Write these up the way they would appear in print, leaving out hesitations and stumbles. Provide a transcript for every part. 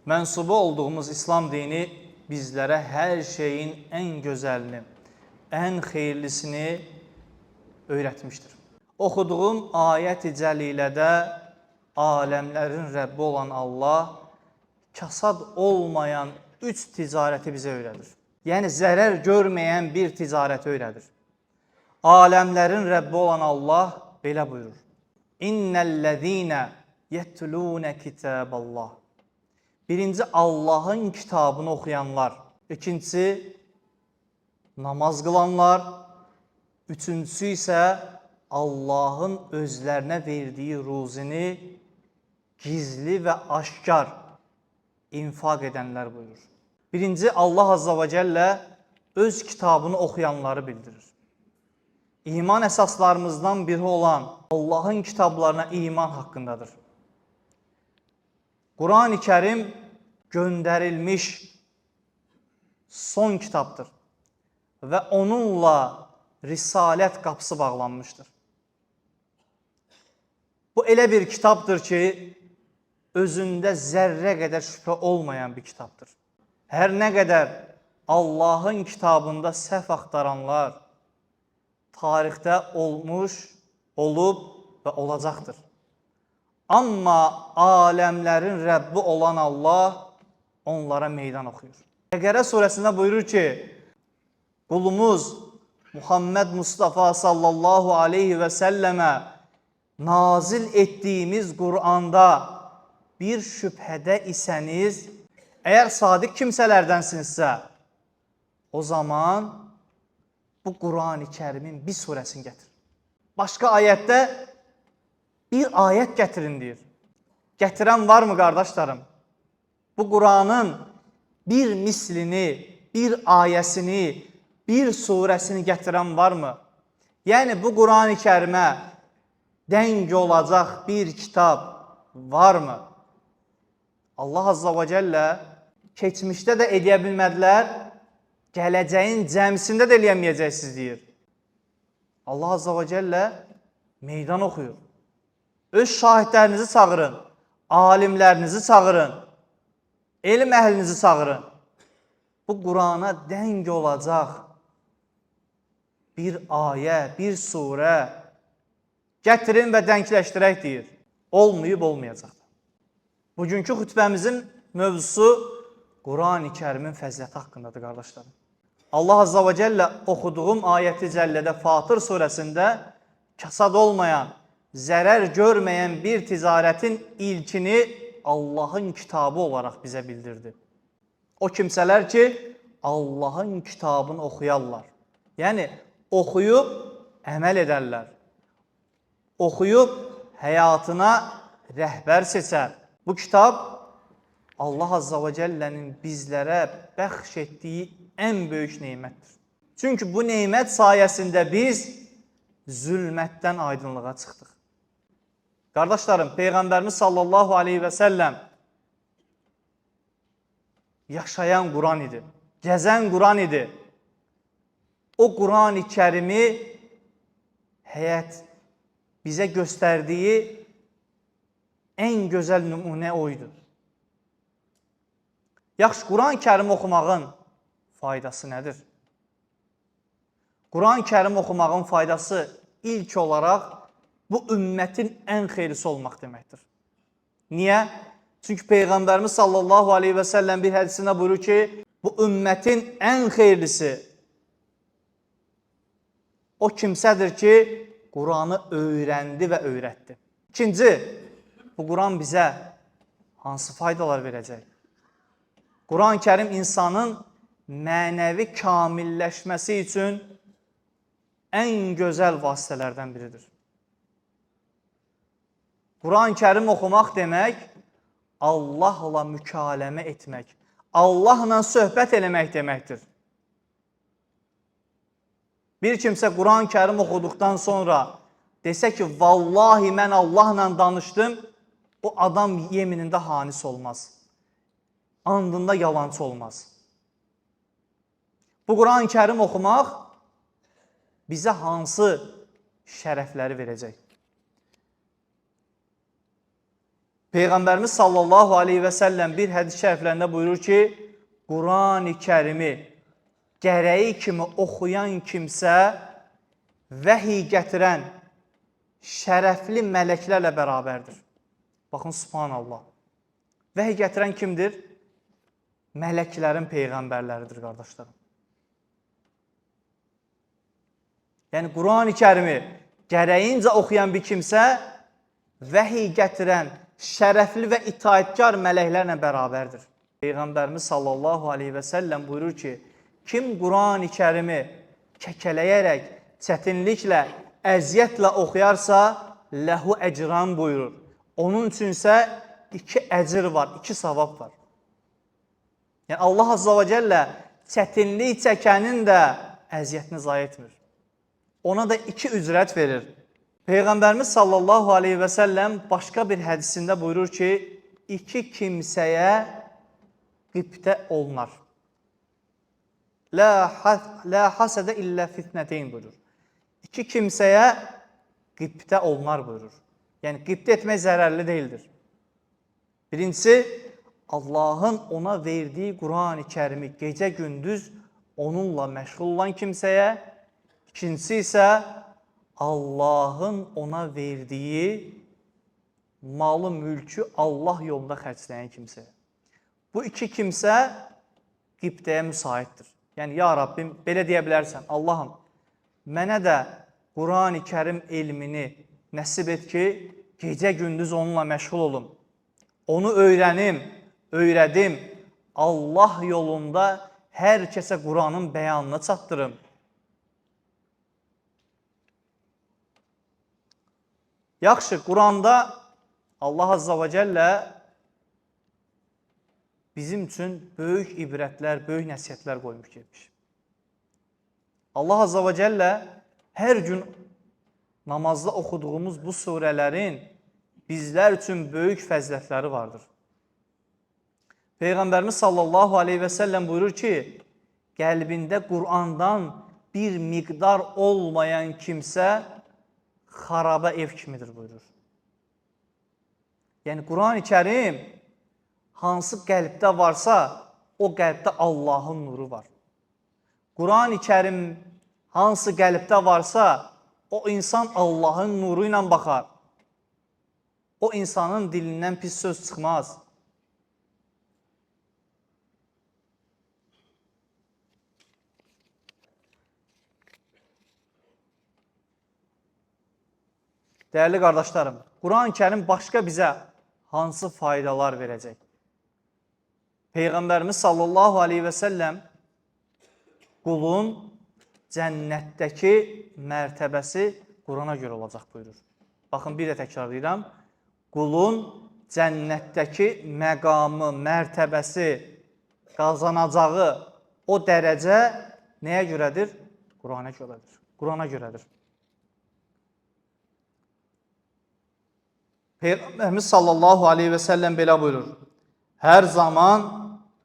Mənsubu olduğumuz İslam dini bizlərə hər şeyin ən gözəlini, ən xeyirlisini öyrətmişdir. Oxuduğum ayət-i cəlilədə aləmlərin Rəbbi olan Allah kasad olmayan 3 ticarəti bizə öyrədir. Yəni, zərər görməyən bir ticarəti öyrədir. Aləmlərin Rəbbi olan Allah belə buyurur. İnnəl-ləzīnə yetlûnə kitəbəllah. Birinci, Allahın kitabını oxuyanlar. İkincisi, namaz qılanlar. Üçüncüsü isə Allahın özlərinə verdiyi ruzini gizli və aşkar infaq edənlər buyurur. Birinci, Allah Azza və Cəllə öz kitabını oxuyanları bildirir. İman əsaslarımızdan biri olan Allahın kitablarına iman haqqındadır. Quran-ı Kərim göndərilmiş son kitabdır və onunla risalət qapısı bağlanmışdır. Bu elə bir kitabdır ki, özündə zərrə qədər şübhə olmayan bir kitabdır. Hər nə qədər Allahın kitabında səhv axtaranlar tarixdə olmuş, olub və olacaqdır. Amma aləmlərin Rəbbi olan Allah onlara meydan oxuyur. Bəqərə surəsində buyurur ki, qulumuz Muhammed Mustafa sallallahu aleyhi və səlləmə nazil etdiyimiz Quranda bir şübhədə isəniz, əgər sadiq kimsələrdənsinizsə, o zaman bu Quran-ı Kərimin bir surəsini gətir. Başqa ayətdə bir ayət gətirin deyir. Gətirən varmı qardaşlarım? Bu Quranın bir mislini, bir ayəsini, bir surəsini gətirən varmı? Yəni bu Quran-ı Kərimə dəng olacaq bir kitab varmı? Allah Azza və Cəllə keçmişdə də edə bilmədilər, gələcəyin cəmsində də eləyəməyəcəksiniz deyir. Allah Azza və Cəllə meydan oxuyur. Öz şahidlərinizi çağırın, alimlərinizi çağırın, elm əhlinizi çağırın. Bu Qurana dəng olacaq bir ayə, bir surə gətirin və dənkləşdirək deyir. Olmayıb olmayacaqdır. Bugünkü xütbəmizin mövzusu Quran-ı Kərimin fəziləti haqqındadır, qardaşlarım. Allah Azza və Cəllə oxuduğum ayəti cəllədə Fatır surəsində kasad olmayan, zərər görməyən bir ticarətin ilkini Allahın kitabı olaraq bizə bildirdi. O kimsələr ki, Allahın kitabını oxuyarlar. Yəni, oxuyub əməl edərlər. Oxuyub həyatına rəhbər seçər. Bu kitab Allah Azza və Cəllənin bizlərə bəxş etdiyi ən böyük neymətdir. Çünki bu neymət sayəsində biz zülmətdən aydınlığa çıxdıq. Qardaşlarım, Peyğəmbərimiz sallallahu aleyhi və səlləm yaşayan Quran idi, gəzən Quran idi. O Quran-ı Kərimi həyat bizə göstərdiyi ən gözəl nümunə oydu. Yaxşı, Quran-ı Kərim oxumağın faydası nədir? Quran-ı Kərim oxumağın faydası ilk olaraq bu ümmətin ən xeyrisi olmaq deməkdir. Niyə? Çünki Peyğəmbərimiz sallallahu aleyhi və səlləm bir hədisində buyurur ki, bu ümmətin ən xeyrlisi o kimsədir ki, Quranı öyrəndi və öyrətdi. İkinci, bu Quran bizə hansı faydalar verəcək? Quran-ı Kərim insanın mənəvi kamilləşməsi üçün ən gözəl vasitələrdən biridir. Quran-ı Kərim oxumaq demək, Allahla mükaləmə etmək, Allahla söhbət eləmək deməkdir. Bir kimsə Quran-ı Kərim oxuduqdan sonra desə ki, vallahi mən Allahla danışdım, o adam yeminində hanis olmaz. Andında yalancı olmaz. Bu Quran-ı Kərim oxumaq bizə hansı şərəfləri verəcək? Peyğəmbərimiz sallallahu aleyhi və səlləm bir hədis şəriflərində buyurur ki, Quran-ı Kərimi gərəyi kimi oxuyan kimsə vəhiy gətirən şərəfli mələklərlə bərabərdir. Baxın, subhanallah. Vəhiy gətirən kimdir? Mələklərin peyğəmbərləridir, qardaşlarım. Yəni, Quran-ı Kərimi gərəyincə oxuyan bir kimsə vəhiy gətirən şərəfli və itaətkar mələklərlə bərabərdir. Peyğəmbərimiz sallallahu aleyhi və səlləm buyurur ki, kim Quran-ı Kərimi kəkələyərək, çətinliklə, əziyyətlə oxuyarsa, ləhu əcran buyurur. Onun üçünsə 2 əcr var, 2 savab var. Yəni, Allah Azza və Cəllə çətinlik çəkənin də əziyyətini zayi etmir. Ona da 2 ücrət verir. Peyğəmbərimiz sallallahu aleyhi və səlləm başqa bir hədisində buyurur ki, 2 kimsəyə qibtə olunar. La hasədə illə fitnəteyn buyurur. 2 kimsəyə qibtə olunar buyurur. Yəni, qibtə etmək zərərli deyildir. Birincisi, Allahın ona verdiyi Quran-ı Kərimi gecə-gündüz onunla məşğul olan kimsəyə, ikincisi isə Allahın ona verdiyi malı, mülkü Allah yolunda xərcləyən kimsəyə. Bu 2 kimsə qibtəyə müsaitdir. Yəni, ya Rabbim, belə deyə bilərsən, Allahım, mənə də Quran-ı Kərim elmini nəsib et ki, gecə-gündüz onunla məşğul olum. Onu öyrənim, öyrədim. Allah yolunda hər kəsə Quranın bəyanını çatdırım. Yaxşı, Quranda Allah Azza və Cəllə bizim üçün böyük ibrətlər, böyük nəsihətlər qoymuş getmiş. Allah Azza və Cəllə hər gün namazda oxuduğumuz bu surələrin bizlər üçün böyük fəzilətləri vardır. Peyğəmbərimiz sallallahu aleyhi və səlləm buyurur ki, qəlbində Qur'andan bir miqdar olmayan kimsə xaraba ev kimidir buyurur. Yəni, Quran-ı Kərim hansı qəlbdə varsa, o qəlbdə Allahın nuru var. Quran-ı Kərim hansı qəlbdə varsa, o insan Allahın nuru ilə baxar. O insanın dilindən pis söz çıxmaz. Dəyərli qardaşlarım, Quran-ı Kərim başqa bizə hansı faydalar verəcək? Peyğəmbərimiz sallallahu aleyhi və səlləm qulun cənnətdəki mərtəbəsi Qurana görə olacaq buyurur. Baxın, bir də təkrarlayıram. Qulun cənnətdəki məqamı, mərtəbəsi, qazanacağı o dərəcə nəyə görədir? Qurana görədir. Qurana görədir. Peyğəmbərimiz sallallahu aleyhi və səlləm belə buyurur. Hər zaman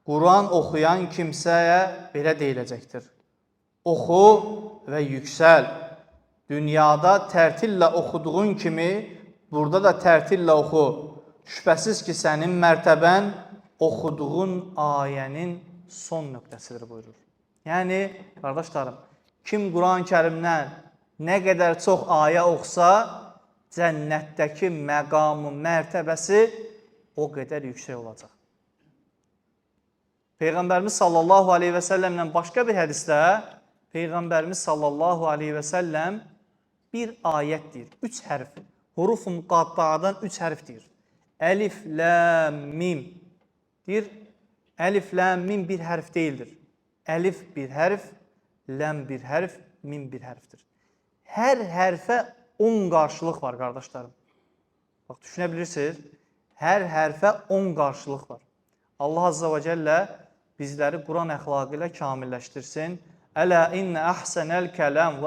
Quran oxuyan kimsəyə belə deyiləcəkdir. Oxu və yüksəl. Dünyada tərtillə oxuduğun kimi, burada da tərtillə oxu. Şübhəsiz ki, sənin mərtəbən oxuduğun ayənin son nöqtəsidir buyurur. Yəni, qardaşlarım, kim Quran-ı Kərimdən nə qədər çox ayə oxusa, cənnətdəki məqamı, mərtəbəsi o qədər yüksək olacaq. Peyğəmbərimiz sallallahu aleyhi və səlləmlə başqa bir hədisdə Peyğəmbərimiz sallallahu aleyhi və səlləm bir ayət deyir, 3 hərf, huruf-u müqatta'dan 3 hərf deyir. Əlif, lam, mim deyir. Əlif, lam, mim bir hərf deyildir. Əlif bir hərf, lam bir hərf, mim bir hərfdir. Hər hərfə 10 qarşılıq var, qardaşlarım. Bax, düşünə bilirsiniz, hər hərfə 10 qarşılıq var. Allah Azza və Cəllə bizləri Quran əxlaqı ilə kamilləşdirsin. Ələ innə əhsənəl kələm